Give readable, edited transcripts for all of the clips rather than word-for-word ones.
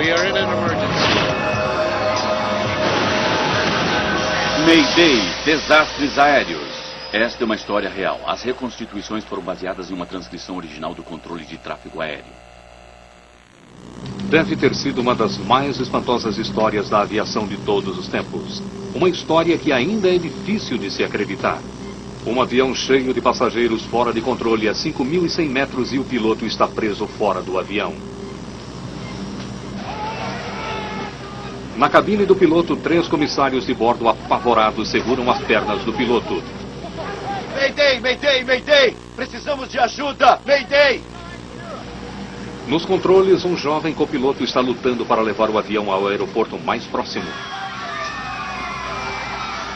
We are in an emergency. Mayday, desastres aéreos. Esta é uma história real. As reconstituições foram baseadas em uma transcrição original do controle de tráfego aéreo. Deve ter sido uma das mais espantosas histórias da aviação de todos os tempos. Uma história que ainda é difícil de se acreditar. Um avião cheio de passageiros fora de controle a 5.100 metros e o piloto está preso fora do avião. Na cabine do piloto, 3 comissários de bordo apavorados seguram as pernas do piloto. Mayday, Mayday, Mayday! Precisamos de ajuda! Mayday! Nos controles, um jovem copiloto está lutando para levar o avião ao aeroporto mais próximo.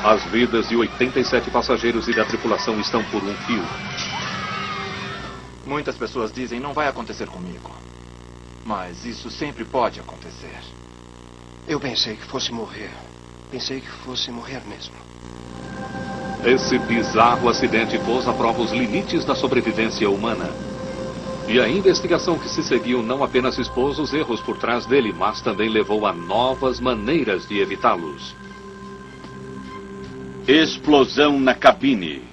As vidas de 87 passageiros e da tripulação estão por um fio. Muitas pessoas dizem, não vai acontecer comigo. Mas isso sempre pode acontecer. Eu pensei que fosse morrer. Pensei que fosse morrer mesmo. Esse bizarro acidente pôs à prova os limites da sobrevivência humana. E a investigação que se seguiu não apenas expôs os erros por trás dele, mas também levou a novas maneiras de evitá-los. Explosão na cabine.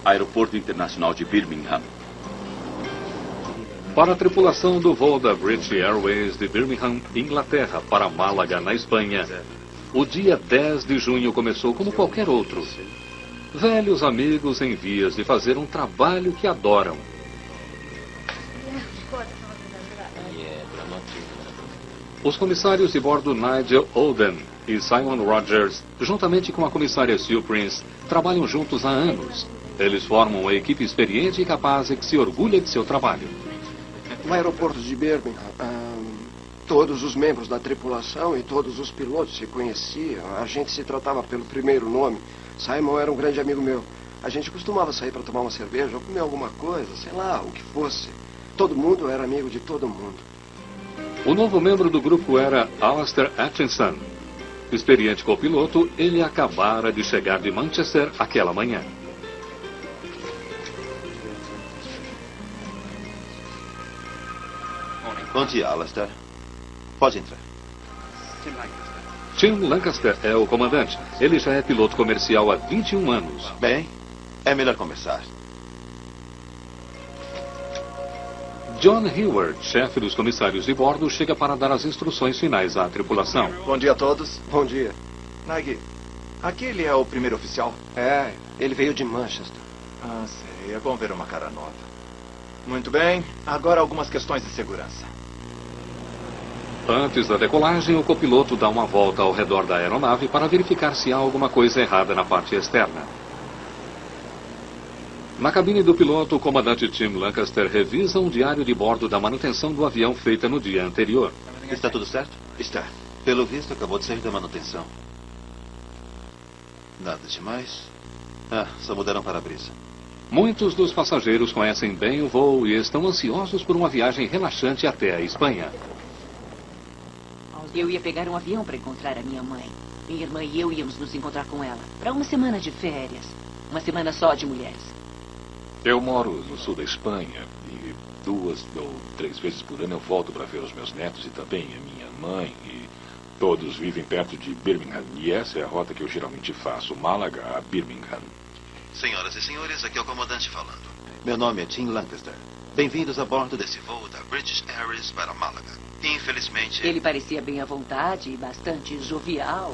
Aeroporto Internacional de Birmingham. Para a tripulação do voo da British Airways de Birmingham, Inglaterra, para Málaga, na Espanha, o dia 10 de junho começou como qualquer outro. Velhos amigos em vias de fazer um trabalho que adoram. Os comissários de bordo Nigel Oden e Simon Rogers, juntamente com a comissária Sue Prince, trabalham juntos há anos. Eles formam uma equipe experiente e capaz e que se orgulha de seu trabalho. No aeroporto de Birmingham, todos os membros da tripulação e todos os pilotos se conheciam. A gente se tratava pelo primeiro nome. Simon era um grande amigo meu. A gente costumava sair para tomar uma cerveja ou comer alguma coisa, sei lá, o que fosse. Todo mundo era amigo de todo mundo. O novo membro do grupo era Alastair Atkinson. Experiente copiloto, ele acabara de chegar de Manchester aquela manhã. Bom dia, Alastair. Pode entrar. Tim Lancaster é o comandante. Ele já é piloto comercial há 21 anos. Bem, é melhor começar. John Hayward, chefe dos comissários de bordo, chega para dar as instruções finais à tripulação. Bom dia a todos. Bom dia. Nag, aquele é o primeiro oficial? É, ele veio de Manchester. Ah, sei. É bom ver uma cara nova. Muito bem. Agora algumas questões de segurança. Antes da decolagem, o copiloto dá uma volta ao redor da aeronave para verificar se há alguma coisa errada na parte externa. Na cabine do piloto, o comandante Tim Lancaster revisa um diário de bordo da manutenção do avião feita no dia anterior. Está tudo certo? Está. Pelo visto, acabou de sair da manutenção. Nada demais. Só mudaram para a brisa. Muitos dos passageiros conhecem bem o voo e estão ansiosos por uma viagem relaxante até a Espanha. Eu ia pegar um avião para encontrar a minha mãe. Minha irmã e eu íamos nos encontrar com ela para uma semana de férias. Uma semana só de mulheres. Eu moro no sul da Espanha e 2 ou 3 vezes por ano eu volto para ver os meus netos e também a minha mãe. E todos vivem perto de Birmingham. E essa é a rota que eu geralmente faço, Málaga a Birmingham. Senhoras e senhores, aqui é o comandante falando. Meu nome é Tim Lancaster. Bem-vindos a bordo desse voo da British Airways para Málaga. Infelizmente... Ele parecia bem à vontade e bastante jovial.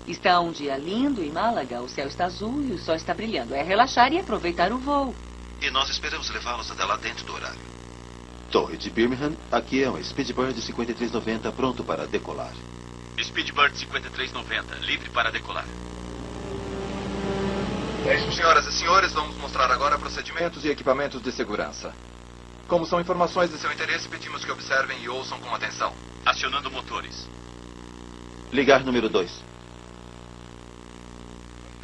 Está um dia lindo em Málaga. O céu está azul e o sol está brilhando. É relaxar e aproveitar o voo. E nós esperamos levá-los até lá dentro do horário. Torre de Birmingham, aqui é um Speedbird 5390 pronto para decolar. Speedbird 5390, livre para decolar. Senhoras e senhores, vamos mostrar agora procedimentos e equipamentos de segurança. Como são informações de seu interesse, pedimos que observem e ouçam com atenção. Acionando motores. Ligar número 2.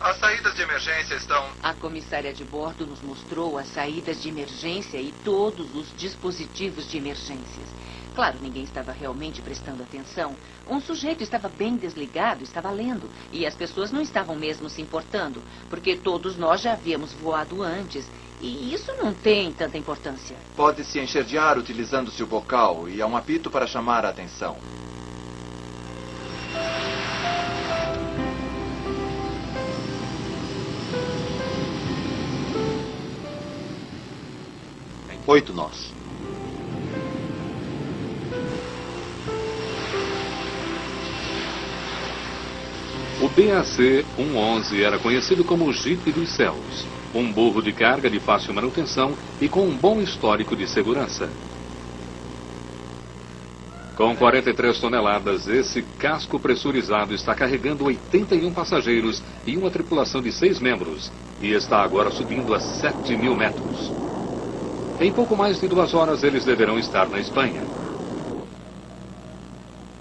As saídas de emergência estão... A comissária de bordo nos mostrou as saídas de emergência e todos os dispositivos de emergências. Claro, ninguém estava realmente prestando atenção. Um sujeito estava bem desligado, estava lendo. E as pessoas não estavam mesmo se importando, porque todos nós já havíamos voado antes. E isso não tem tanta importância. Pode-se encher de ar utilizando-se o bocal e há um apito para chamar a atenção. Oito nós. O BAC-111 era conhecido como o Jeep dos Céus. Um burro de carga de fácil manutenção e com um bom histórico de segurança. Com 43 toneladas, esse casco pressurizado está carregando 81 passageiros e uma tripulação de 6 membros e está agora subindo a 7.000 metros. Em pouco mais de 2 horas eles deverão estar na Espanha.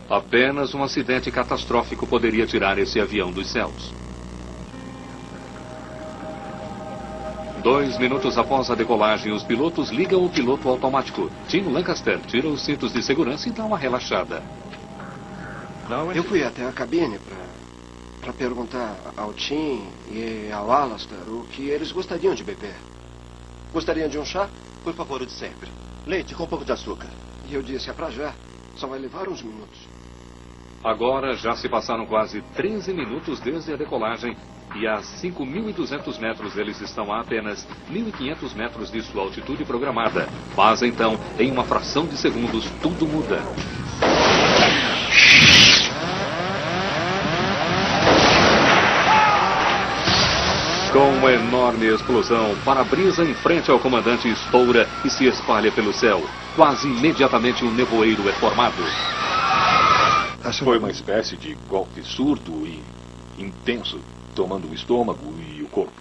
Apenas um acidente catastrófico poderia tirar esse avião dos céus. 2 minutos após a decolagem, os pilotos ligam o piloto automático. Tim Lancaster tira os cintos de segurança e dá uma relaxada. Eu fui até a cabine para perguntar ao Tim e ao Alastair o que eles gostariam de beber. Gostariam de um chá? Por favor, o de sempre. Leite com um pouco de açúcar. E eu disse, é pra já. Só vai levar uns minutos. Agora já se passaram quase 13 minutos desde a decolagem e a 5.200 metros eles estão a apenas 1.500 metros de sua altitude programada. Mas então, em uma fração de segundos, tudo muda. Com uma enorme explosão, para-brisa em frente ao comandante estoura e se espalha pelo céu. Quase imediatamente um nevoeiro é formado. Foi uma espécie de golpe surdo e intenso, tomando o estômago e o corpo.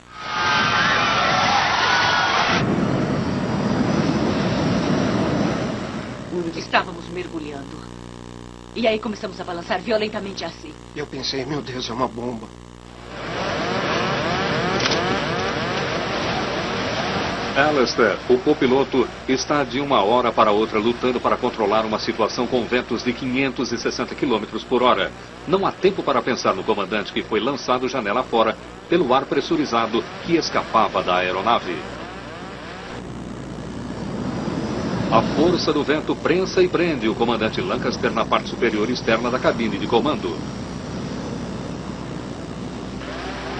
Estávamos mergulhando. E aí começamos a balançar violentamente assim. Eu pensei, meu Deus, é uma bomba. Alastair, o copiloto, está de uma hora para outra lutando para controlar uma situação com ventos de 560 km por hora. Não há tempo para pensar no comandante que foi lançado janela fora pelo ar pressurizado que escapava da aeronave. A força do vento prensa e prende o comandante Lancaster na parte superior externa da cabine de comando.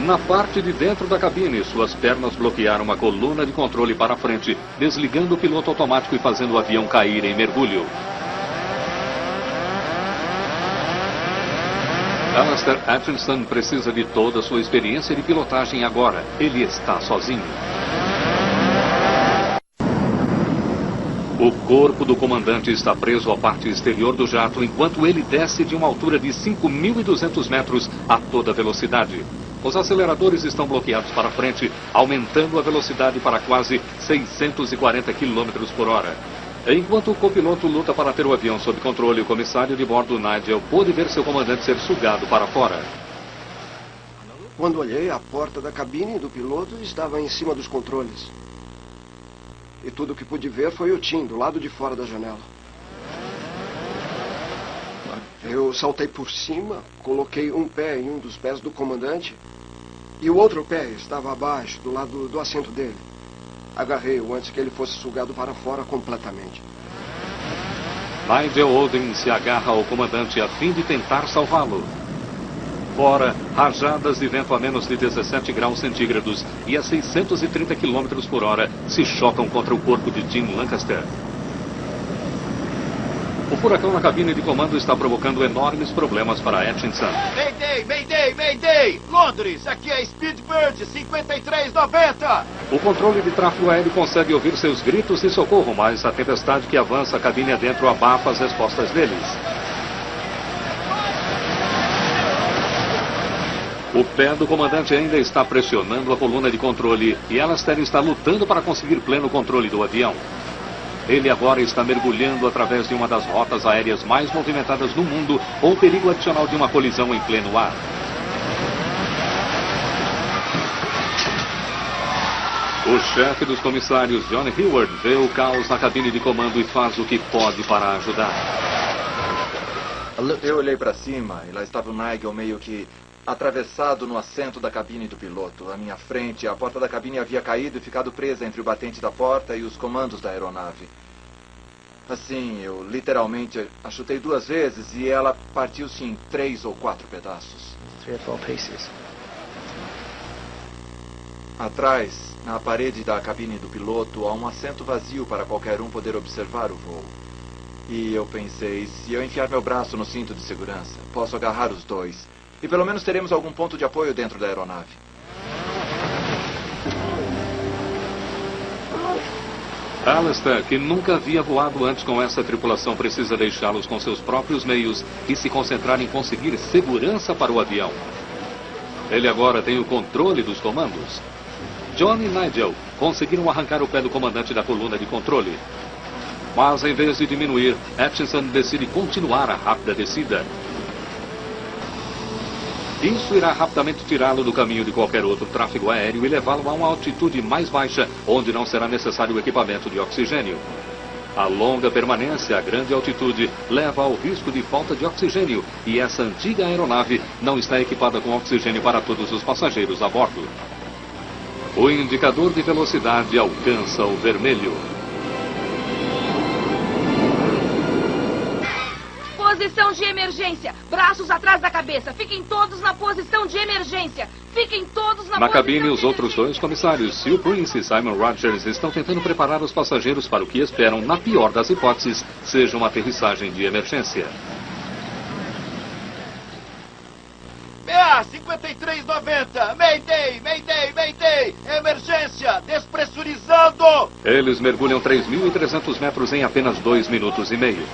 Na parte de dentro da cabine, suas pernas bloquearam uma coluna de controle para frente, desligando o piloto automático e fazendo o avião cair em mergulho. Alastair Atkinson precisa de toda a sua experiência de pilotagem agora. Ele está sozinho. O corpo do comandante está preso à parte exterior do jato enquanto ele desce de uma altura de 5.200 metros a toda velocidade. Os aceleradores estão bloqueados para frente, aumentando a velocidade para quase 640 km por hora. Enquanto o copiloto luta para ter o avião sob controle, o comissário de bordo, Nigel, pôde ver seu comandante ser sugado para fora. Quando olhei, a porta da cabine do piloto estava em cima dos controles. E tudo o que pude ver foi o Tim, do lado de fora da janela. Eu saltei por cima, coloquei um pé em um dos pés do comandante e o outro pé estava abaixo, do lado do assento dele. Agarrei-o antes que ele fosse sugado para fora completamente. Nigel Oden se agarra ao comandante a fim de tentar salvá-lo. Fora, rajadas de vento a menos de 17 graus centígrados e a 630 km por hora se chocam contra o corpo de Tim Lancaster. O furacão na cabine de comando está provocando enormes problemas para Atkinson. Mayday, Mayday, Mayday! Londres, aqui é Speedbird 5390! O controle de tráfego aéreo consegue ouvir seus gritos de socorro, mas a tempestade que avança a cabine adentro abafa as respostas deles. O pé do comandante ainda está pressionando a coluna de controle e Alastair está lutando para conseguir pleno controle do avião. Ele agora está mergulhando através de uma das rotas aéreas mais movimentadas no mundo, ou perigo adicional de uma colisão em pleno ar. O chefe dos comissários, John Hayward, vê o caos na cabine de comando e faz o que pode para ajudar. Eu olhei para cima e lá estava o Nigel meio que atravessado no assento da cabine do piloto. À minha frente, a porta da cabine havia caído e ficado presa entre o batente da porta e os comandos da aeronave. Assim, eu literalmente a chutei 2 vezes e ela partiu-se em 3 ou 4 pedaços. Atrás, na parede da cabine do piloto, há um assento vazio para qualquer um poder observar o voo. E eu pensei, se eu enfiar meu braço no cinto de segurança, posso agarrar os 2. E pelo menos teremos algum ponto de apoio dentro da aeronave. Alistair, que nunca havia voado antes com essa tripulação, precisa deixá-los com seus próprios meios e se concentrar em conseguir segurança para o avião. Ele agora tem o controle dos comandos. John e Nigel conseguiram arrancar o pé do comandante da coluna de controle. Mas, em vez de diminuir, Atchison decide continuar a rápida descida. Isso irá rapidamente tirá-lo do caminho de qualquer outro tráfego aéreo e levá-lo a uma altitude mais baixa, onde não será necessário o equipamento de oxigênio. A longa permanência a grande altitude leva ao risco de falta de oxigênio, e essa antiga aeronave não está equipada com oxigênio para todos os passageiros a bordo. O indicador de velocidade alcança o vermelho. Posição de emergência. Braços atrás da cabeça. Fiquem todos na posição de emergência. Fiquem todos na posição cabine, os de outros 2 comissários, Sue Prince e Simon Rogers, estão tentando preparar os passageiros para o que esperam, na pior das hipóteses, seja uma aterrissagem de emergência. BA 5390, Mayday, Mayday, Mayday, emergência, despressurizando! Eles mergulham 3.300 metros em apenas 2 minutos e meio.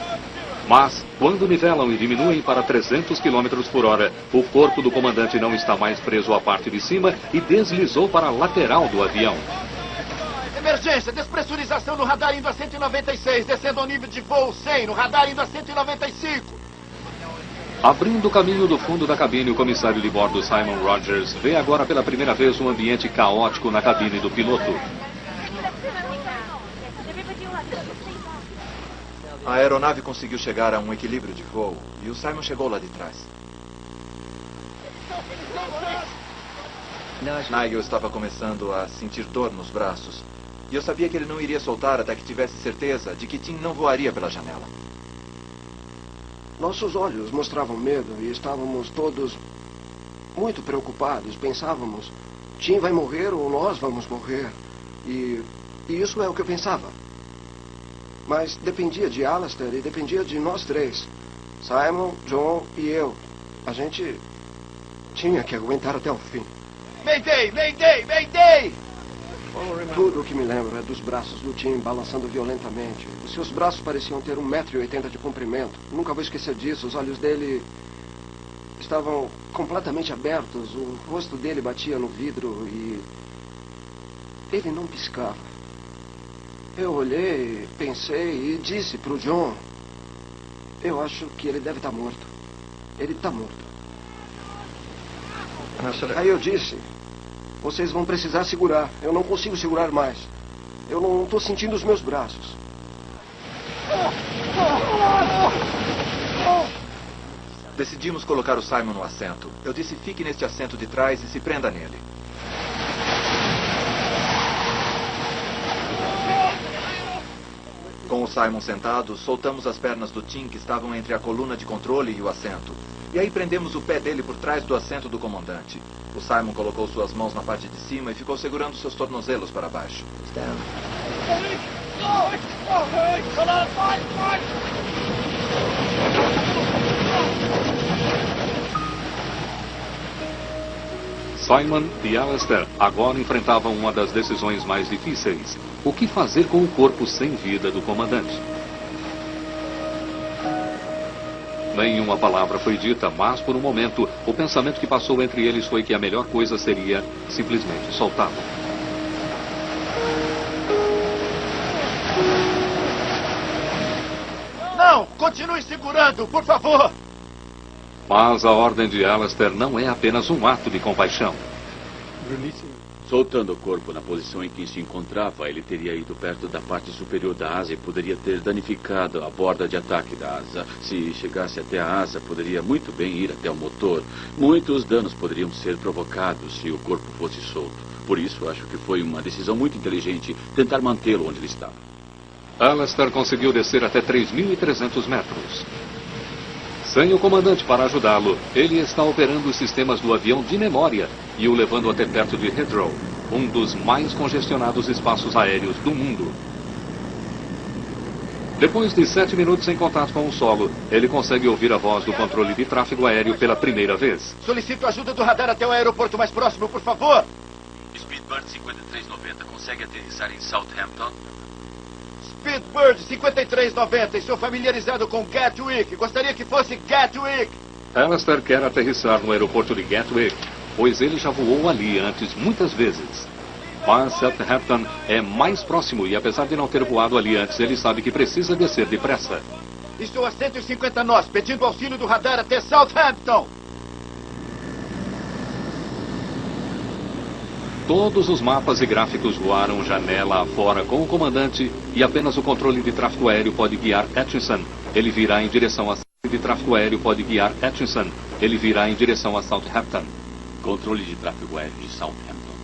Mas, quando nivelam e diminuem para 300 km por hora, o corpo do comandante não está mais preso à parte de cima e deslizou para a lateral do avião. Emergência, despressurização no radar indo a 196, descendo ao nível de voo 100, no radar indo a 195. Abrindo o caminho do fundo da cabine, o comissário de bordo, Simon Rogers, vê agora pela primeira vez um ambiente caótico na cabine do piloto. A aeronave conseguiu chegar a um equilíbrio de voo e o Simon chegou lá de trás. Nigel estava começando a sentir dor nos braços e eu sabia que ele não iria soltar até que tivesse certeza de que Tim não voaria pela janela. Nossos olhos mostravam medo e estávamos todos muito preocupados. Pensávamos, Tim vai morrer ou nós vamos morrer. E isso é o que eu pensava. Mas dependia de Alistair e dependia de nós 3. Simon, John e eu. A gente tinha que aguentar até o fim. Mayday, Mayday, Mayday! Tudo o que me lembro é dos braços do Tim balançando violentamente. Os seus braços pareciam ter 1,80 m de comprimento. Nunca vou esquecer disso. Os olhos dele estavam completamente abertos. O rosto dele batia no vidro e ele não piscava. Eu olhei, pensei e disse para o John, eu acho que ele deve estar morto. Ele está morto. Aí eu disse, vocês vão precisar segurar. Eu não consigo segurar mais. Eu não estou sentindo os meus braços. Decidimos colocar o Simon no assento. Eu disse, fique neste assento de trás e se prenda nele. Com o Simon sentado, soltamos as pernas do Tim que estavam entre a coluna de controle e o assento. E aí prendemos o pé dele por trás do assento do comandante. O Simon colocou suas mãos na parte de cima e ficou segurando seus tornozelos para baixo. Simon e Alistair agora enfrentavam uma das decisões mais difíceis. O que fazer com o corpo sem vida do comandante? Nenhuma palavra foi dita, mas por um momento, o pensamento que passou entre eles foi que a melhor coisa seria simplesmente soltá-lo. Não! Continue segurando, por favor! Mas a ordem de Alistair não é apenas um ato de compaixão. Soltando o corpo na posição em que se encontrava, ele teria ido perto da parte superior da asa e poderia ter danificado a borda de ataque da asa. Se chegasse até a asa, poderia muito bem ir até o motor. Muitos danos poderiam ser provocados se o corpo fosse solto. Por isso, acho que foi uma decisão muito inteligente tentar mantê-lo onde ele estava. Alastair conseguiu descer até 3.300 metros. Sem o comandante para ajudá-lo, ele está operando os sistemas do avião de memória e o levando até perto de Heathrow, um dos mais congestionados espaços aéreos do mundo. Depois de 7 minutos em contato com o solo, ele consegue ouvir a voz do controle de tráfego aéreo pela primeira vez. Solicito ajuda do radar até o aeroporto mais próximo, por favor. Speedbird 5390 consegue aterrissar em Southampton? Speedbird 5390, estou familiarizado com Gatwick. Gostaria que fosse Gatwick. Alastair quer aterrissar no aeroporto de Gatwick, pois ele já voou ali antes muitas vezes. Mas Southampton é mais próximo e apesar de não ter voado ali antes, ele sabe que precisa descer depressa. Estou a 150 nós, pedindo auxílio do radar até Southampton. Todos os mapas e gráficos voaram janela afora com o comandante e apenas o controle de tráfego aéreo pode guiar Atchison. Ele virá em direção a Southampton. Controle de tráfego aéreo de Southampton.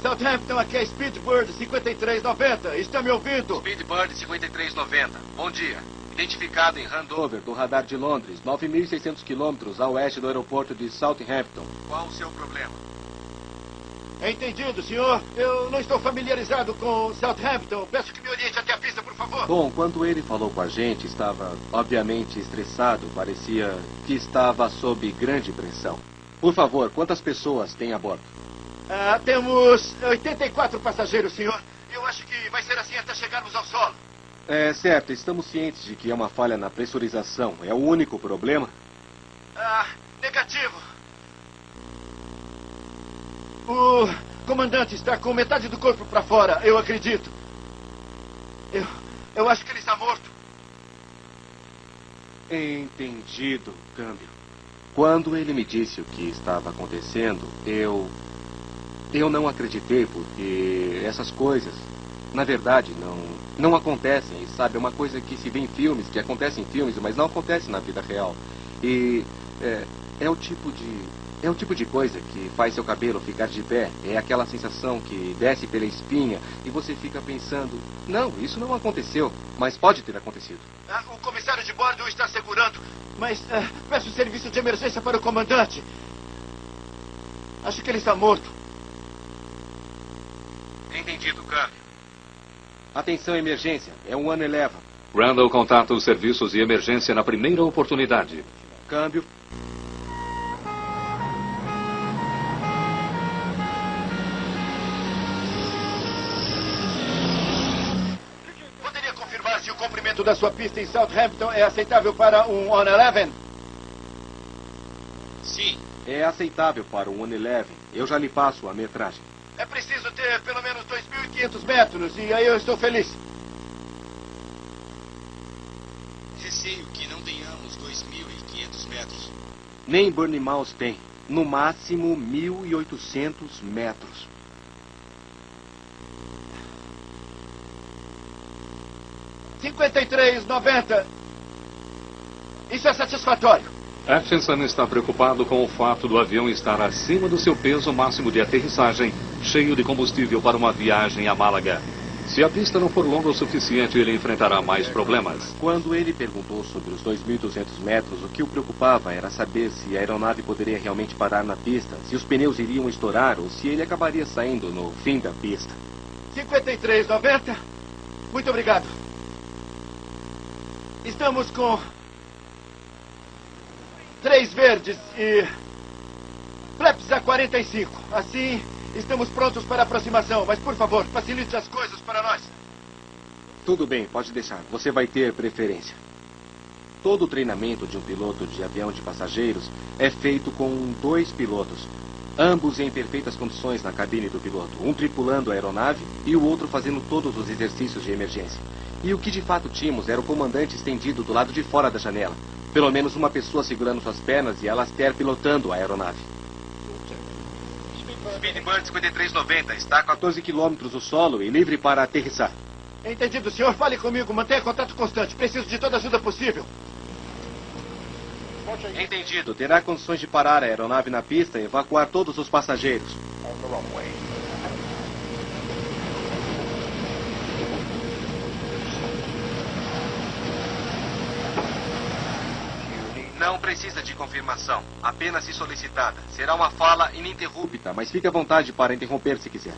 Southampton, aqui é Speedbird 5390. Está me ouvindo? Speedbird 5390. Bom dia. Identificado em handover do radar de Londres, 9.600 quilômetros a oeste do aeroporto de Southampton. Qual o seu problema? Entendido, senhor. Eu não estou familiarizado com Southampton. Peço que me oriente até a pista, por favor. Bom, quando ele falou com a gente, estava obviamente estressado. Parecia que estava sob grande pressão. Por favor, quantas pessoas tem a bordo? Temos 84 passageiros, senhor. Eu acho que vai ser assim até chegarmos ao solo. É certo, estamos cientes de que é uma falha na pressurização. É o único problema? Negativo. O comandante está com metade do corpo para fora, eu acredito. Eu acho que ele está morto. Entendido, câmbio. Quando ele me disse o que estava acontecendo, eu não acreditei, porque essas coisas, na verdade, não acontecem. Sabe, é uma coisa que se vê em filmes, que acontece em filmes, mas não acontece na vida real. E é o tipo de coisa que faz seu cabelo ficar de pé. É aquela sensação que desce pela espinha e você fica pensando, não, isso não aconteceu, mas pode ter acontecido. O comissário de bordo o está segurando, mas peço serviço de emergência para o comandante. Acho que ele está morto. Entendido, câmbio. Atenção, emergência. É um 111. Randall contata os serviços de emergência na primeira oportunidade. Câmbio. Poderia confirmar se o comprimento da sua pista em Southampton é aceitável para um 111? Sim. É aceitável para um 111. Eu já lhe passo a metragem. É preciso ter pelo menos 2.500 metros e aí eu estou feliz. Receio que não tenhamos 2.500 metros. Nem Bournemouth tem. No máximo 1.800 metros. $53,90. Isso é satisfatório. Atchison está preocupado com o fato do avião estar acima do seu peso máximo de aterrissagem, cheio de combustível para uma viagem a Málaga. Se a pista não for longa o suficiente, ele enfrentará mais problemas. Quando ele perguntou sobre os 2.200 metros, o que o preocupava era saber se a aeronave poderia realmente parar na pista, se os pneus iriam estourar ou se ele acabaria saindo no fim da pista. $53,90. Muito obrigado. Estamos com 3 verdes e flaps a 45. Assim, estamos prontos para a aproximação. Mas, por favor, facilite as coisas para nós. Tudo bem, pode deixar. Você vai ter preferência. Todo o treinamento de um piloto de avião de passageiros é feito com 2 pilotos. Ambos em perfeitas condições na cabine do piloto. Um tripulando a aeronave e o outro fazendo todos os exercícios de emergência. E o que de fato tínhamos era o comandante estendido do lado de fora da janela. Pelo menos uma pessoa segurando suas pernas e Alastair pilotando a aeronave. Speedbird 5390 está a 14 quilômetros do solo e livre para aterrissar. Entendido, senhor. Fale comigo. Mantenha contato constante. Preciso de toda a ajuda possível. Entendido. Terá condições de parar a aeronave na pista e evacuar todos os passageiros. Não precisa de confirmação, apenas se solicitada. Será uma fala ininterrupta, mas fique à vontade para interromper se quiser.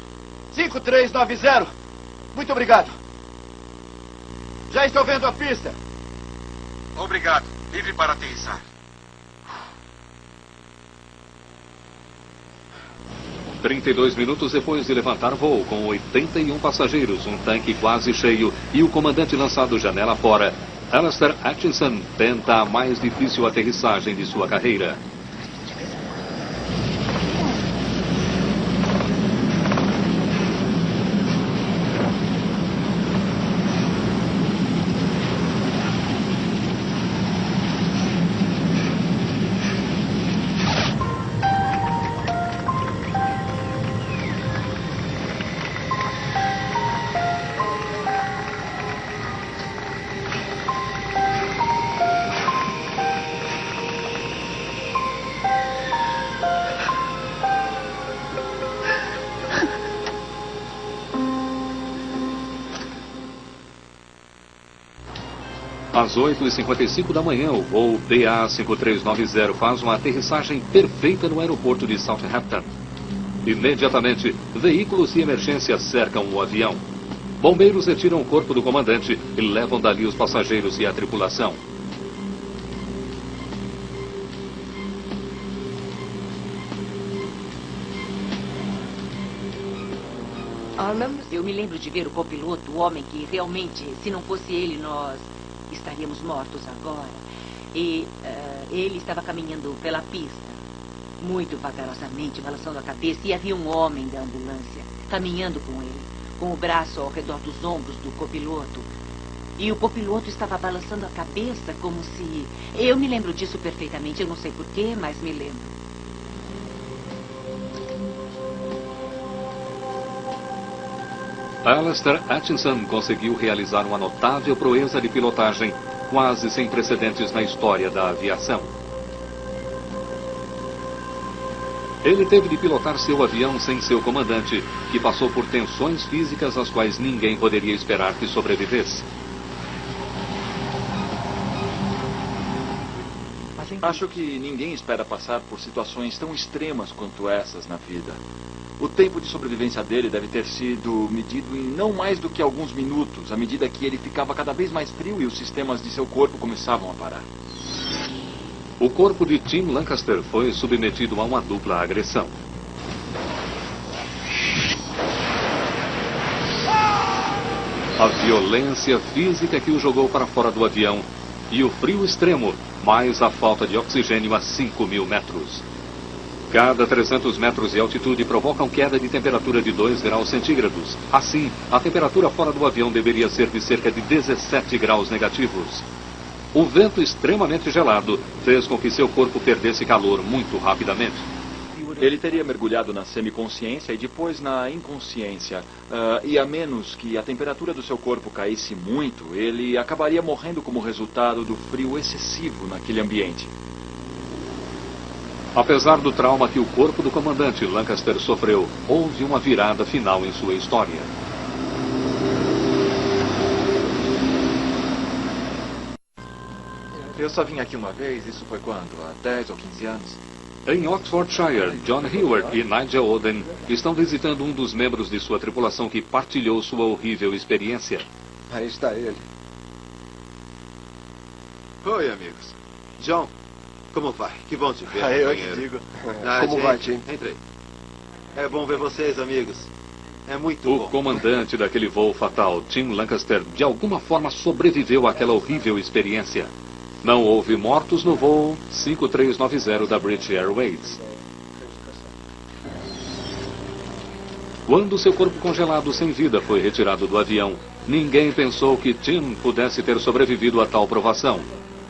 5390. Muito obrigado. Já estou vendo a pista. Obrigado. Livre para aterrissar. – 32 minutos depois de levantar voo com 81 passageiros, um tanque quase cheio e o comandante lançado janela fora, Alastair Hutchinson tenta a mais difícil aterrissagem de sua carreira. Às 8h55 da manhã, o voo DA-5390 faz uma aterrissagem perfeita no aeroporto de Southampton. Imediatamente, veículos de emergência cercam o avião. Bombeiros retiram o corpo do comandante e levam dali os passageiros e a tripulação. Eu me lembro de ver o copiloto, o homem que realmente, se não fosse ele, nós estaríamos mortos agora. E ele estava caminhando pela pista, muito vagarosamente, balançando a cabeça, e havia um homem da ambulância caminhando com ele, com o braço ao redor dos ombros do copiloto. E o copiloto estava balançando a cabeça como se... Eu me lembro disso perfeitamente, eu não sei porquê, mas me lembro. Alastair Hutchinson conseguiu realizar uma notável proeza de pilotagem, quase sem precedentes na história da aviação. Ele teve de pilotar seu avião sem seu comandante, que passou por tensões físicas às quais ninguém poderia esperar que sobrevivesse. Acho que ninguém espera passar por situações tão extremas quanto essas na vida. O tempo de sobrevivência dele deve ter sido medido em não mais do que alguns minutos, à medida que ele ficava cada vez mais frio e os sistemas de seu corpo começavam a parar. O corpo de Tim Lancaster foi submetido a uma dupla agressão. A violência física que o jogou para fora do avião e o frio extremo, mais a falta de oxigênio a 5.000 metros. Cada 300 metros de altitude provocam queda de temperatura de 2 graus centígrados. Assim, a temperatura fora do avião deveria ser de cerca de 17 graus negativos. O vento extremamente gelado fez com que seu corpo perdesse calor muito rapidamente. Ele teria mergulhado na semiconsciência e depois na inconsciência. E a menos que a temperatura do seu corpo caísse muito, ele acabaria morrendo como resultado do frio excessivo naquele ambiente. Apesar do trauma que o corpo do comandante Lancaster sofreu, houve uma virada final em sua história. Eu só vim aqui uma vez, isso foi quando? Há 10 ou 15 anos? Em Oxfordshire, John Hayward e Nigel Oden estão visitando um dos membros de sua tripulação que partilhou sua horrível experiência. Aí está ele. Oi, amigos. John, como vai? Que bom te ver, Eu que digo. Como vai, Tim? Entrei. É bom ver vocês, amigos. É muito bom. O comandante daquele voo fatal, Tim Lancaster, de alguma forma sobreviveu àquela horrível experiência. Não houve mortos no voo 5390 da British Airways. Quando seu corpo congelado sem vida foi retirado do avião, ninguém pensou que Tim pudesse ter sobrevivido a tal provação.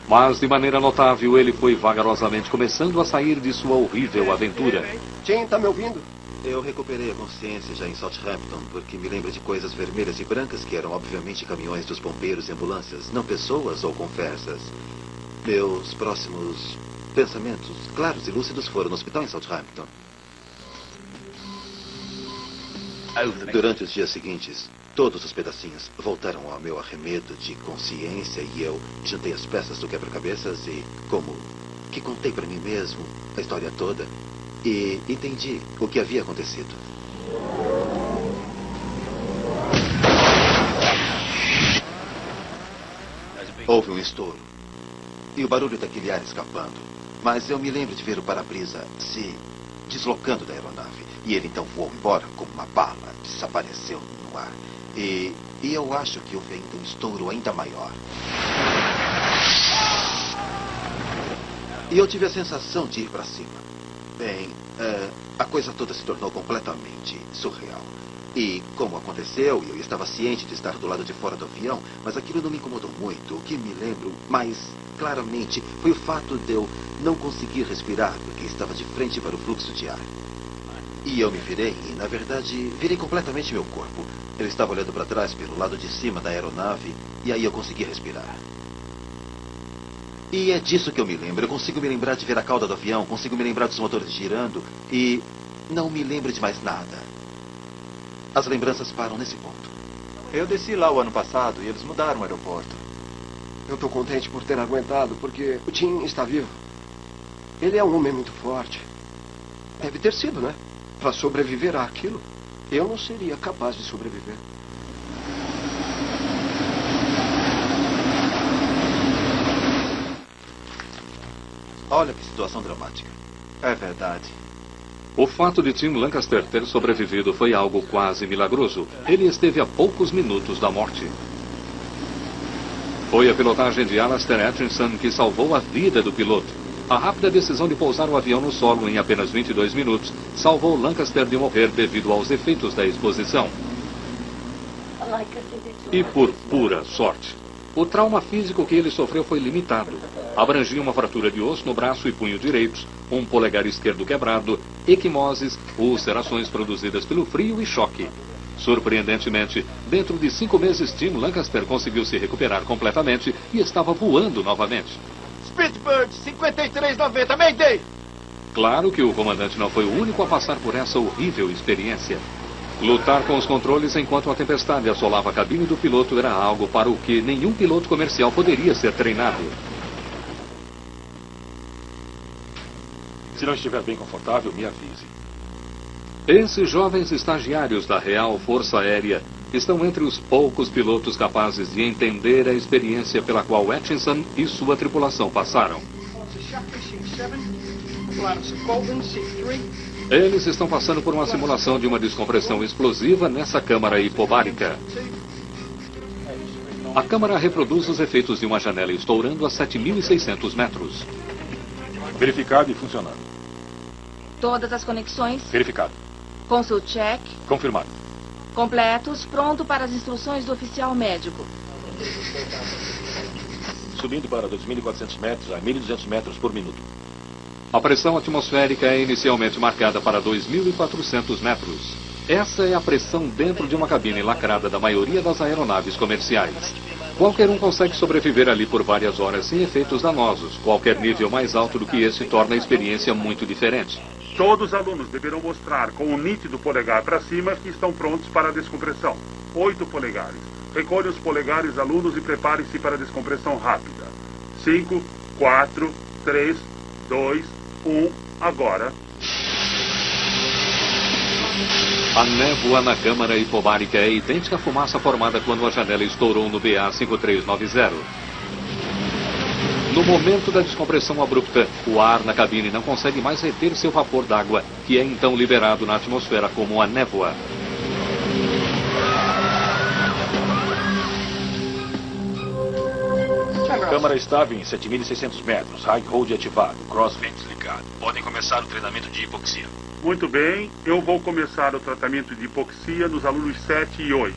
Mas, de maneira notável, ele foi vagarosamente começando a sair de sua horrível aventura. Tim, tá me ouvindo? Eu recuperei a consciência já em Southampton, porque me lembro de coisas vermelhas e brancas que eram obviamente caminhões dos bombeiros e ambulâncias, não pessoas ou conversas. Meus próximos pensamentos claros e lúcidos foram no hospital em Southampton. Durante os dias seguintes, todos os pedacinhos voltaram ao meu arremedo de consciência e eu juntei as peças do quebra-cabeças e, como que contei para mim mesmo a história toda e entendi o que havia acontecido. Houve um estouro e o barulho daquele ar escapando, mas eu me lembro de ver o para-brisa se deslocando da aeronave e ele então voou embora como uma bala, desapareceu no ar. E eu acho que houve ainda um estouro ainda maior. E eu tive a sensação de ir para cima. Bem, a coisa toda se tornou completamente surreal. E como aconteceu, eu estava ciente de estar do lado de fora do avião, mas aquilo não me incomodou muito. O que me lembro mais claramente foi o fato de eu não conseguir respirar, porque estava de frente para o fluxo de ar. E eu me virei e, na verdade, virei completamente meu corpo. Eu estava olhando para trás pelo lado de cima da aeronave e aí eu consegui respirar. E é disso que eu me lembro. Eu consigo me lembrar de ver a cauda do avião, consigo me lembrar dos motores girando e não me lembro de mais nada. As lembranças param nesse ponto. Eu desci lá o ano passado e eles mudaram o aeroporto. Eu estou contente por ter aguentado, porque o Tim está vivo. Ele é um homem muito forte. Deve ter sido, né? Para sobreviver àquilo, eu não seria capaz de sobreviver. Olha que situação dramática. É verdade. O fato de Tim Lancaster ter sobrevivido foi algo quase milagroso. Ele esteve a poucos minutos da morte. Foi a pilotagem de Alastair Atkinson que salvou a vida do piloto. A rápida decisão de pousar o avião no solo em apenas 22 minutos salvou Lancaster de morrer devido aos efeitos da exposição. E por pura sorte, o trauma físico que ele sofreu foi limitado. Abrangia uma fratura de osso no braço e punho direitos, um polegar esquerdo quebrado, equimoses, ulcerações produzidas pelo frio e choque. Surpreendentemente, dentro de 5 meses, Tim Lancaster conseguiu se recuperar completamente e estava voando novamente. Speedbird 5390, Mayday! Claro que o comandante não foi o único a passar por essa horrível experiência. Lutar com os controles enquanto a tempestade assolava a cabine do piloto era algo para o que nenhum piloto comercial poderia ser treinado. Se não estiver bem confortável, me avise. Esses jovens estagiários da Real Força Aérea estão entre os poucos pilotos capazes de entender a experiência pela qual Atkinson e sua tripulação passaram. Eles estão passando por uma simulação de uma descompressão explosiva nessa câmara hipobárica. A câmara reproduz os efeitos de uma janela estourando a 7.600 metros. Verificado e funcionando. Todas as conexões? Verificado. Consult check. Confirmado. Completos, pronto para as instruções do oficial médico. Subindo para 2.400 metros a 1.200 metros por minuto. A pressão atmosférica é inicialmente marcada para 2.400 metros. Essa é a pressão dentro de uma cabine lacrada da maioria das aeronaves comerciais. Qualquer um consegue sobreviver ali por várias horas sem efeitos danosos. Qualquer nível mais alto do que esse torna a experiência muito diferente. Todos os alunos deverão mostrar com um nítido polegar para cima que estão prontos para a descompressão. 8 polegares. Recolham os polegares, alunos, e preparem-se para a descompressão rápida. 5, 4, 3, 2, 1, agora. A névoa na câmara hipobárica é idêntica à fumaça formada quando a janela estourou no BA-5390. No momento da descompressão abrupta, o ar na cabine não consegue mais reter seu vapor d'água, que é então liberado na atmosfera como a névoa. Câmara estável em 7.600 metros. High hold ativado. Crossvents ligado. Podem começar o treinamento de hipoxia. Muito bem, eu vou começar o tratamento de hipoxia nos alunos 7 e 8.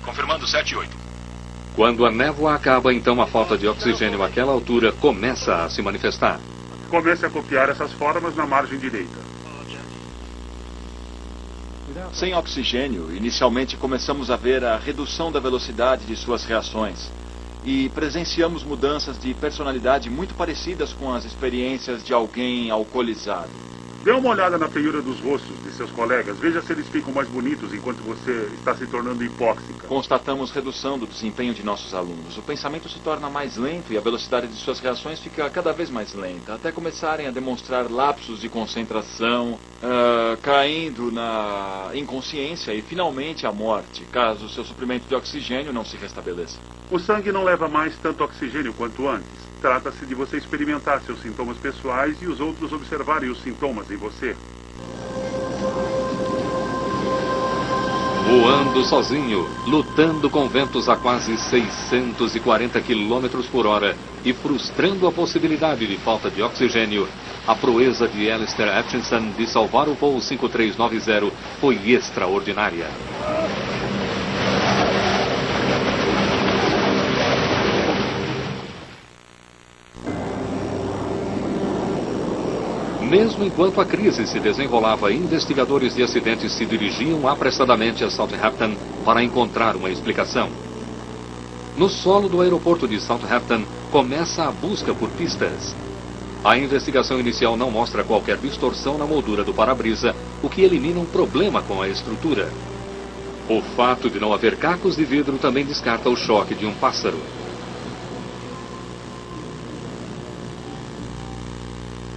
Confirmando 7 e 8. Quando a névoa acaba, então a falta de oxigênio àquela altura começa a se manifestar. Comece a copiar essas formas na margem direita. Sem oxigênio, inicialmente começamos a ver a redução da velocidade de suas reações. E presenciamos mudanças de personalidade muito parecidas com as experiências de alguém alcoolizado. Dê uma olhada na feiura dos rostos de seus colegas. Veja se eles ficam mais bonitos enquanto você está se tornando hipóxica. Constatamos redução do desempenho de nossos alunos. O pensamento se torna mais lento e a velocidade de suas reações fica cada vez mais lenta, até começarem a demonstrar lapsos de concentração, caindo na inconsciência e finalmente a morte, caso seu suprimento de oxigênio não se restabeleça. O sangue não leva mais tanto oxigênio quanto antes. Trata-se de você experimentar seus sintomas pessoais e os outros observarem os sintomas em você. Voando sozinho, lutando com ventos a quase 640 km por hora e frustrando a possibilidade de falta de oxigênio, a proeza de Alistair Atchison de salvar o voo 5390 foi extraordinária. Mesmo enquanto a crise se desenrolava, investigadores de acidentes se dirigiam apressadamente a Southampton para encontrar uma explicação. No solo do aeroporto de Southampton, começa a busca por pistas. A investigação inicial não mostra qualquer distorção na moldura do para-brisa, o que elimina um problema com a estrutura. O fato de não haver cacos de vidro também descarta o choque de um pássaro.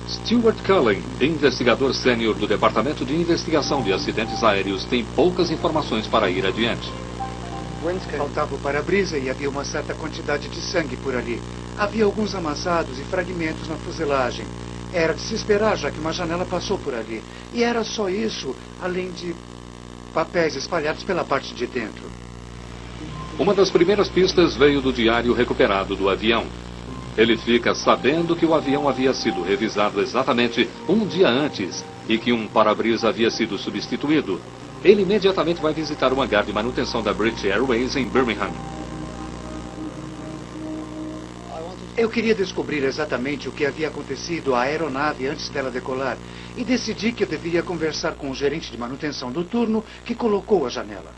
Stuart Cullen, investigador sênior do Departamento de Investigação de Acidentes Aéreos, tem poucas informações para ir adiante. Faltava o para-brisa e havia uma certa quantidade de sangue por ali. Havia alguns amassados e fragmentos na fuselagem. Era de se esperar, já que uma janela passou por ali. E era só isso, além de papéis espalhados pela parte de dentro. Uma das primeiras pistas veio do diário recuperado do avião. Ele fica sabendo que o avião havia sido revisado exatamente um dia antes e que um para-brisa havia sido substituído. Ele imediatamente vai visitar o hangar de manutenção da British Airways em Birmingham. Eu queria descobrir exatamente o que havia acontecido à aeronave antes dela decolar e decidi que eu deveria conversar com o gerente de manutenção do turno que colocou a janela.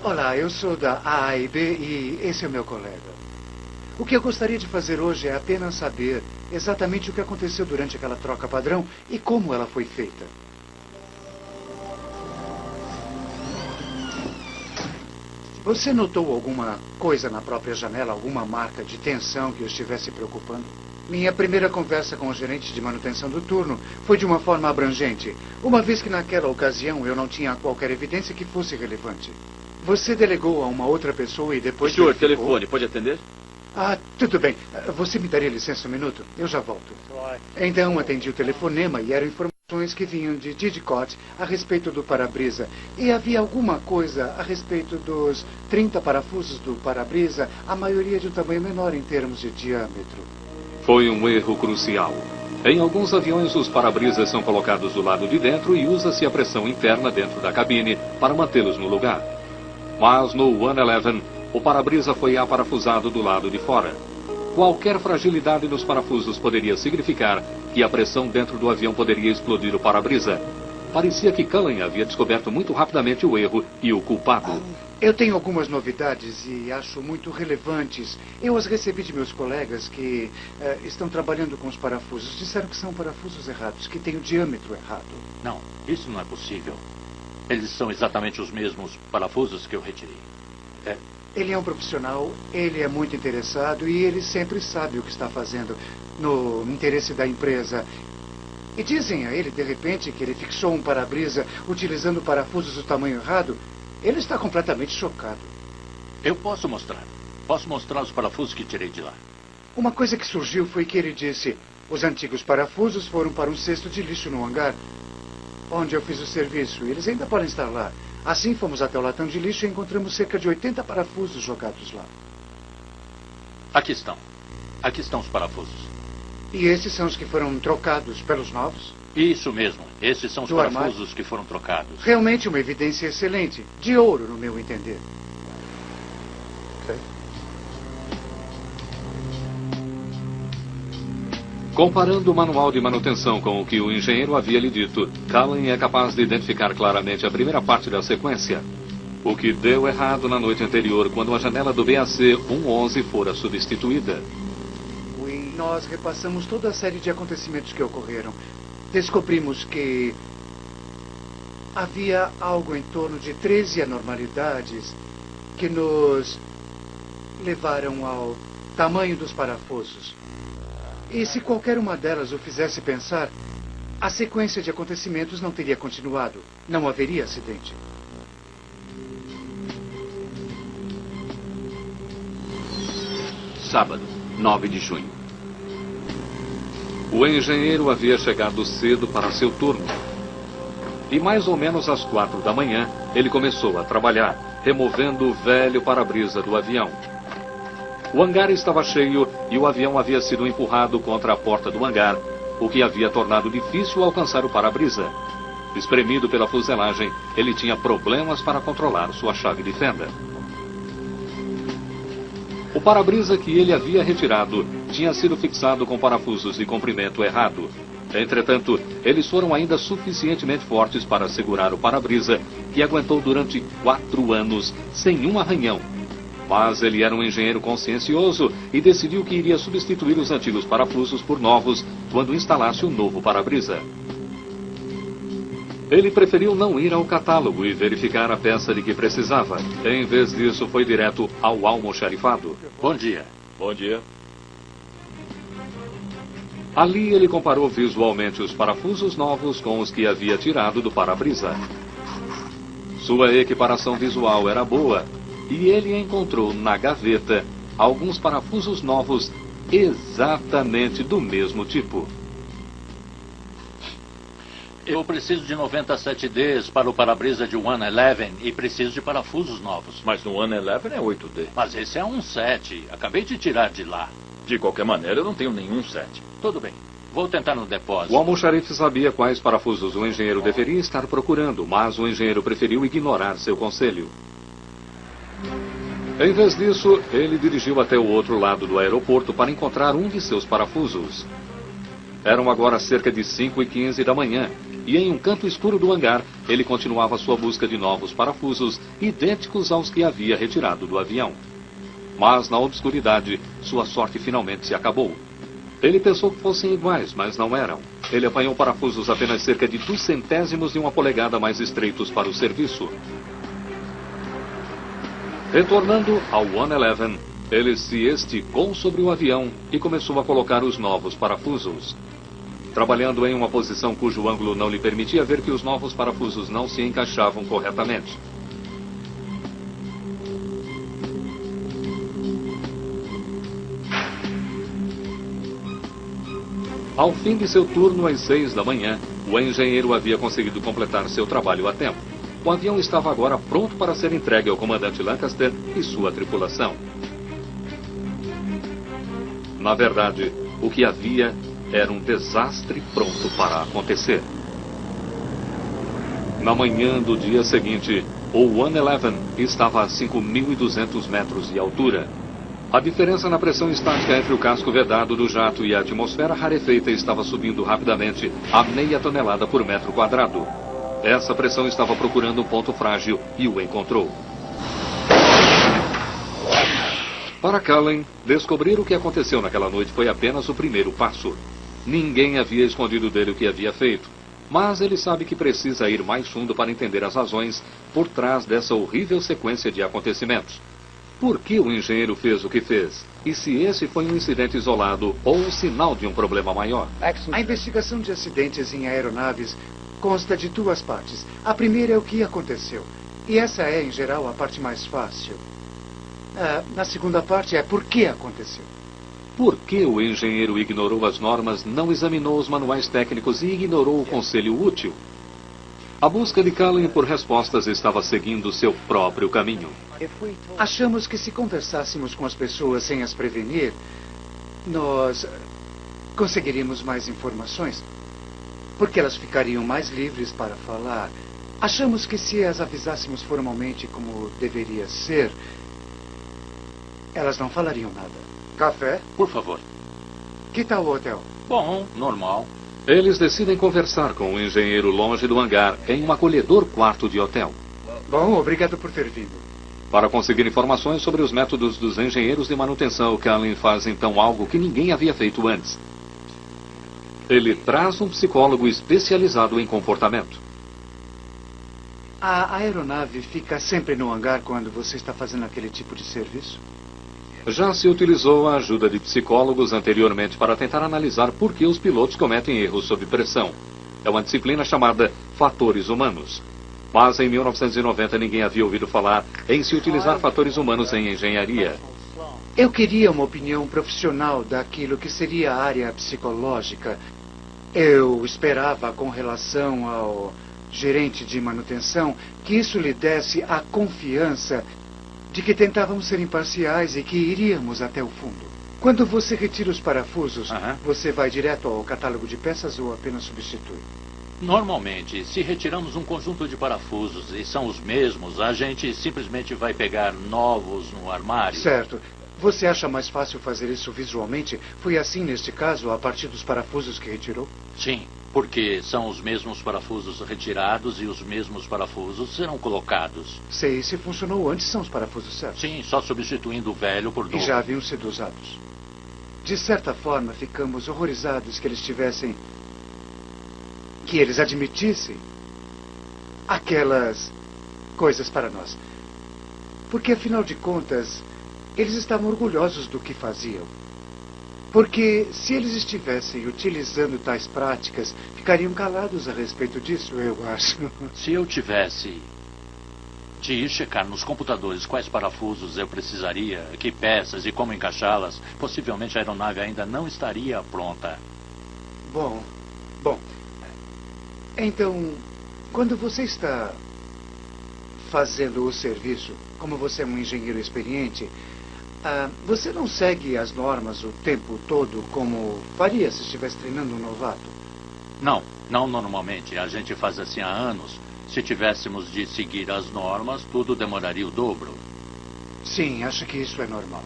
Olá, eu sou da AAIB e esse é o meu colega. O que eu gostaria de fazer hoje é apenas saber exatamente o que aconteceu durante aquela troca padrão e como ela foi feita. Você notou alguma coisa na própria janela, alguma marca de tensão que o estivesse preocupando? Minha primeira conversa com o gerente de manutenção do turno foi de uma forma abrangente, uma vez que naquela ocasião eu não tinha qualquer evidência que fosse relevante. Você delegou a uma outra pessoa e depois... Senhor, telefone, pode atender? Ah, tudo bem. Você me daria licença um minuto? Eu já volto. Então atendi o telefonema e eram informações que vinham de Didcot a respeito do para-brisa. E havia alguma coisa a respeito dos 30 parafusos do para-brisa, a maioria de um tamanho menor em termos de diâmetro. Foi um erro crucial. Em alguns aviões, os para-brisas são colocados do lado de dentro e usa-se a pressão interna dentro da cabine para mantê-los no lugar. Mas no 111, o para-brisa foi aparafusado do lado de fora. Qualquer fragilidade nos parafusos poderia significar que a pressão dentro do avião poderia explodir o para-brisa. Parecia que Cullen havia descoberto muito rapidamente o erro e o culpado. Eu tenho algumas novidades e acho muito relevantes. Eu as recebi de meus colegas que estão trabalhando com os parafusos. Disseram que são parafusos errados, que têm o diâmetro errado. Não, isso não é possível. Eles são exatamente os mesmos parafusos que eu retirei. Ele é um profissional, ele é muito interessado e ele sempre sabe o que está fazendo no interesse da empresa. E dizem a ele, de repente, que ele fixou um para-brisa utilizando parafusos do tamanho errado. Ele está completamente chocado. Eu posso mostrar. Posso mostrar os parafusos que tirei de lá. Uma coisa que surgiu foi que ele disse: os antigos parafusos foram para um cesto de lixo no hangar, onde eu fiz o serviço. Eles ainda podem estar lá. Assim, fomos até o latão de lixo e encontramos cerca de 80 parafusos jogados lá. Aqui estão. Aqui estão os parafusos. E esses são os que foram trocados pelos novos? Isso mesmo. Esses são os parafusos que foram trocados. Realmente uma evidência excelente. De ouro, no meu entender. Comparando o manual de manutenção com o que o engenheiro havia lhe dito, Cullen é capaz de identificar claramente a primeira parte da sequência. O que deu errado na noite anterior, quando a janela do BAC 111 fora substituída. Nós repassamos toda a série de acontecimentos que ocorreram. Descobrimos que havia algo em torno de 13 anormalidades que nos levaram ao tamanho dos parafusos. E se qualquer uma delas o fizesse pensar, a sequência de acontecimentos não teria continuado. Não haveria acidente. Sábado, 9 de junho. O engenheiro havia chegado cedo para seu turno. E mais ou menos às 4 da manhã, ele começou a trabalhar, removendo o velho para-brisa do avião. O hangar estava cheio e o avião havia sido empurrado contra a porta do hangar, o que havia tornado difícil alcançar o para-brisa. Espremido pela fuselagem, ele tinha problemas para controlar sua chave de fenda. O para-brisa que ele havia retirado tinha sido fixado com parafusos de comprimento errado. Entretanto, eles foram ainda suficientemente fortes para segurar o para-brisa, que aguentou durante 4 anos sem um arranhão. Mas ele era um engenheiro consciencioso e decidiu que iria substituir os antigos parafusos por novos quando instalasse o novo para-brisa. Ele preferiu não ir ao catálogo e verificar a peça de que precisava. Em vez disso, foi direto ao almoxarifado. Bom dia. Bom dia. Ali ele comparou visualmente os parafusos novos com os que havia tirado do para-brisa. Sua equiparação visual era boa e ele encontrou na gaveta alguns parafusos novos exatamente do mesmo tipo. Eu preciso de 97Ds para o para-brisa de 111 e preciso de parafusos novos. Mas no 111 é 8D. Mas esse é um 7. Acabei de tirar de lá. De qualquer maneira, eu não tenho nenhum 7. Tudo bem. Vou tentar no depósito. O almoxarife sabia quais parafusos o engenheiro deveria estar procurando, mas o engenheiro preferiu ignorar seu conselho. Em vez disso, ele dirigiu até o outro lado do aeroporto para encontrar um de seus parafusos. Eram agora cerca de 5h15 da manhã, e em um canto escuro do hangar, ele continuava sua busca de novos parafusos, idênticos aos que havia retirado do avião. Mas na obscuridade, sua sorte finalmente se acabou. Ele pensou que fossem iguais, mas não eram. Ele apanhou parafusos apenas cerca de 0,02 de uma polegada mais estreitos para o serviço. Retornando ao 111, ele se esticou sobre o avião e começou a colocar os novos parafusos. Trabalhando em uma posição cujo ângulo não lhe permitia ver que os novos parafusos não se encaixavam corretamente. Ao fim de seu turno, às 6 da manhã, o engenheiro havia conseguido completar seu trabalho a tempo. O avião estava agora pronto para ser entregue ao comandante Lancaster e sua tripulação. Na verdade, o que havia era um desastre pronto para acontecer. Na manhã do dia seguinte, o 111 estava a 5.200 metros de altura. A diferença na pressão estática entre o casco vedado do jato e a atmosfera rarefeita estava subindo rapidamente a meia tonelada por metro quadrado. Essa pressão estava procurando um ponto frágil e o encontrou. Para Cullen, descobrir o que aconteceu naquela noite foi apenas o primeiro passo. Ninguém havia escondido dele o que havia feito, mas ele sabe que precisa ir mais fundo para entender as razões por trás dessa horrível sequência de acontecimentos. Por que o engenheiro fez o que fez? E se esse foi um incidente isolado ou um sinal de um problema maior? A investigação de acidentes em aeronaves consta de 2 partes. A primeira é o que aconteceu. E essa é, em geral, a parte mais fácil. Na segunda parte é por que aconteceu. Por que o engenheiro ignorou as normas, não examinou os manuais técnicos e ignorou o conselho útil? A busca de Cullen por respostas estava seguindo seu próprio caminho. Achamos que se conversássemos com as pessoas sem as prevenir, nós conseguiríamos mais informações, porque elas ficariam mais livres para falar. Achamos que se as avisássemos formalmente como deveria ser, elas não falariam nada. Café? Por favor. Que tal o hotel? Bom, normal. Eles decidem conversar com o engenheiro longe do hangar, em um acolhedor quarto de hotel. Bom, obrigado por ter vindo. Para conseguir informações sobre os métodos dos engenheiros de manutenção, Cullen faz então algo que ninguém havia feito antes. Ele traz um psicólogo especializado em comportamento. A aeronave fica sempre no hangar quando você está fazendo aquele tipo de serviço? Já se utilizou a ajuda de psicólogos anteriormente para tentar analisar por que os pilotos cometem erros sob pressão. É uma disciplina chamada fatores humanos. Mas em 1990 ninguém havia ouvido falar em se utilizar fatores humanos em engenharia. Eu queria uma opinião profissional daquilo que seria a área psicológica. Eu esperava, com relação ao gerente de manutenção, que isso lhe desse a confiança de que tentávamos ser imparciais e que iríamos até o fundo. Quando você retira os parafusos, você vai direto ao catálogo de peças ou apenas substitui? Normalmente, se retiramos um conjunto de parafusos e são os mesmos, a gente simplesmente vai pegar novos no armário. Certo. Você acha mais fácil fazer isso visualmente? Foi assim neste caso, a partir dos parafusos que retirou? Sim, porque são os mesmos parafusos retirados e os mesmos parafusos serão colocados. Sei, se funcionou antes, são os parafusos certos. Sim, só substituindo o velho por novo. E já haviam sido usados. De certa forma, ficamos horrorizados que eles admitissem aquelas coisas para nós. Porque, afinal de contas, eles estavam orgulhosos do que faziam. Porque se eles estivessem utilizando tais práticas, ficariam calados a respeito disso, eu acho. Se eu tivesse de ir checar nos computadores quais parafusos eu precisaria, que peças e como encaixá-las, possivelmente a aeronave ainda não estaria pronta. Bom. Então, quando você está fazendo o serviço, como você é um engenheiro experiente, você não segue as normas o tempo todo como faria se estivesse treinando um novato? Não normalmente. A gente faz assim há anos. Se tivéssemos de seguir as normas, tudo demoraria o dobro. Sim, acho que isso é normal.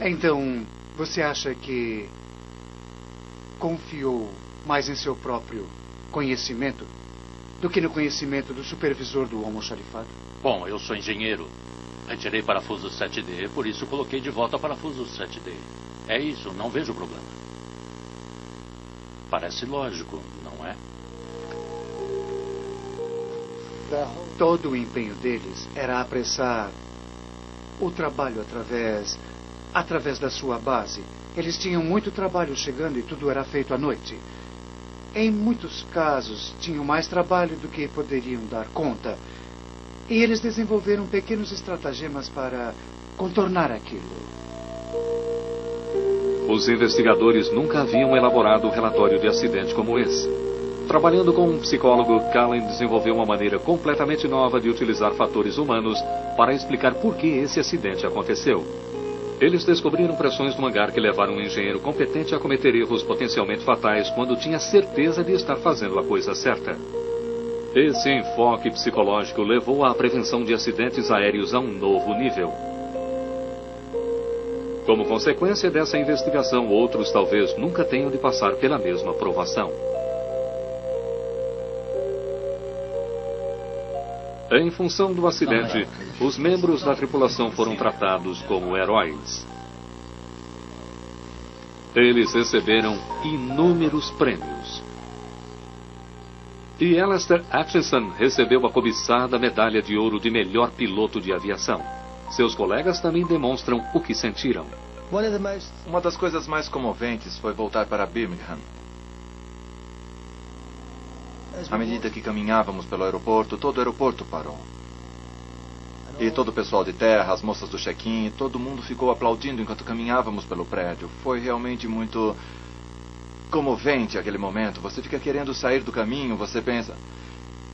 Então, você acha que confiou mais em seu próprio conhecimento do que no conhecimento do supervisor do almoxarifado? Bom, eu sou engenheiro. Retirei parafuso 7D, por isso coloquei de volta parafuso 7D. É isso, não vejo problema. Parece lógico, não é? Todo o empenho deles era apressar o trabalho através da sua base. Eles tinham muito trabalho chegando e tudo era feito à noite. Em muitos casos, tinham mais trabalho do que poderiam dar conta. E eles desenvolveram pequenos estratagemas para contornar aquilo. Os investigadores nunca haviam elaborado um relatório de acidente como esse. Trabalhando com um psicólogo, Cullen desenvolveu uma maneira completamente nova de utilizar fatores humanos para explicar por que esse acidente aconteceu. Eles descobriram pressões no hangar que levaram um engenheiro competente a cometer erros potencialmente fatais quando tinha certeza de estar fazendo a coisa certa. Esse enfoque psicológico levou à prevenção de acidentes aéreos a um novo nível. Como consequência dessa investigação, outros talvez nunca tenham de passar pela mesma provação. Em função do acidente, os membros da tripulação foram tratados como heróis. Eles receberam inúmeros prêmios. E Alastair Atchison recebeu a cobiçada medalha de ouro de melhor piloto de aviação. Seus colegas também demonstram o que sentiram. Uma das coisas mais comoventes foi voltar para Birmingham. À medida que caminhávamos pelo aeroporto, todo o aeroporto parou. E todo o pessoal de terra, as moças do check-in, todo mundo ficou aplaudindo enquanto caminhávamos pelo prédio. Foi realmente muito comovente aquele momento. Você fica querendo sair do caminho, você pensa,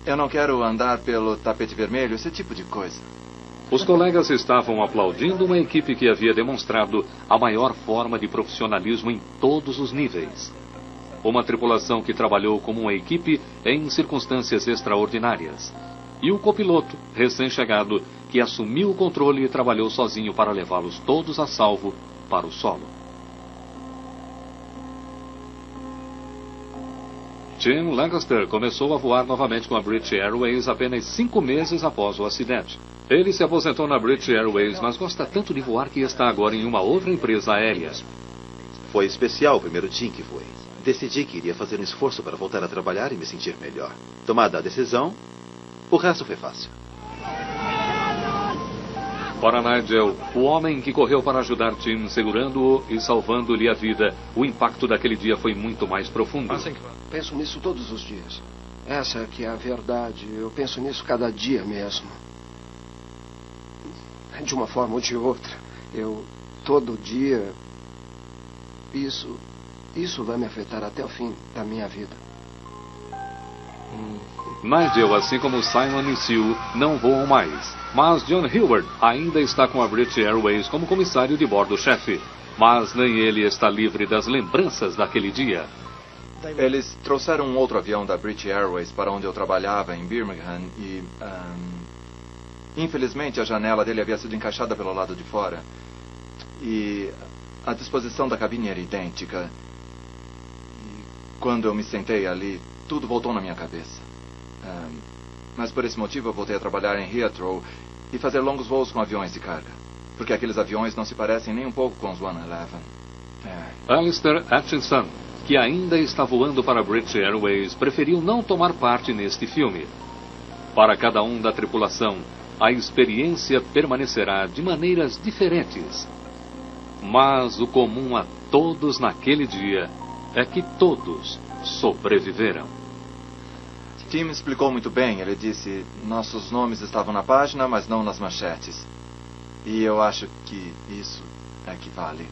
eu não quero andar pelo tapete vermelho, esse tipo de coisa. Os colegas estavam aplaudindo uma equipe que havia demonstrado a maior forma de profissionalismo em todos os níveis. Uma tripulação que trabalhou como uma equipe em circunstâncias extraordinárias. E o copiloto, recém-chegado, que assumiu o controle e trabalhou sozinho para levá-los todos a salvo para o solo. Tim Lancaster começou a voar novamente com a British Airways apenas 5 meses após o acidente. Ele se aposentou na British Airways, mas gosta tanto de voar que está agora em uma outra empresa aérea. Foi especial o primeiro dia que voei. Decidi que iria fazer um esforço para voltar a trabalhar e me sentir melhor. Tomada a decisão, o resto foi fácil. Para Nigel, o homem que correu para ajudar Tim, segurando-o e salvando-lhe a vida, o impacto daquele dia foi muito mais profundo. Penso nisso todos os dias. Essa que é a verdade. Eu penso nisso cada dia mesmo. De uma forma ou de outra. Todo dia... Isso vai me afetar até o fim da minha vida. Nigel, assim como Simon e Sue, não voam mais. Mas John Hayward ainda está com a British Airways como comissário de bordo-chefe. Mas nem ele está livre das lembranças daquele dia. Eles trouxeram um outro avião da British Airways para onde eu trabalhava, em Birmingham, e... infelizmente, a janela dele havia sido encaixada pelo lado de fora. E a disposição da cabine era idêntica. E quando eu me sentei ali, tudo voltou na minha cabeça. Mas por esse motivo eu voltei a trabalhar em Heathrow e fazer longos voos com aviões de carga. Porque aqueles aviões não se parecem nem um pouco com os 111. Alistair Atchison, que ainda está voando para a British Airways, preferiu não tomar parte neste filme. Para cada um da tripulação, a experiência permanecerá de maneiras diferentes. Mas o comum a todos naquele dia é que todos sobreviveram. Tim explicou muito bem. Ele disse, nossos nomes estavam na página, mas não nas manchetes. E eu acho que isso é que vale.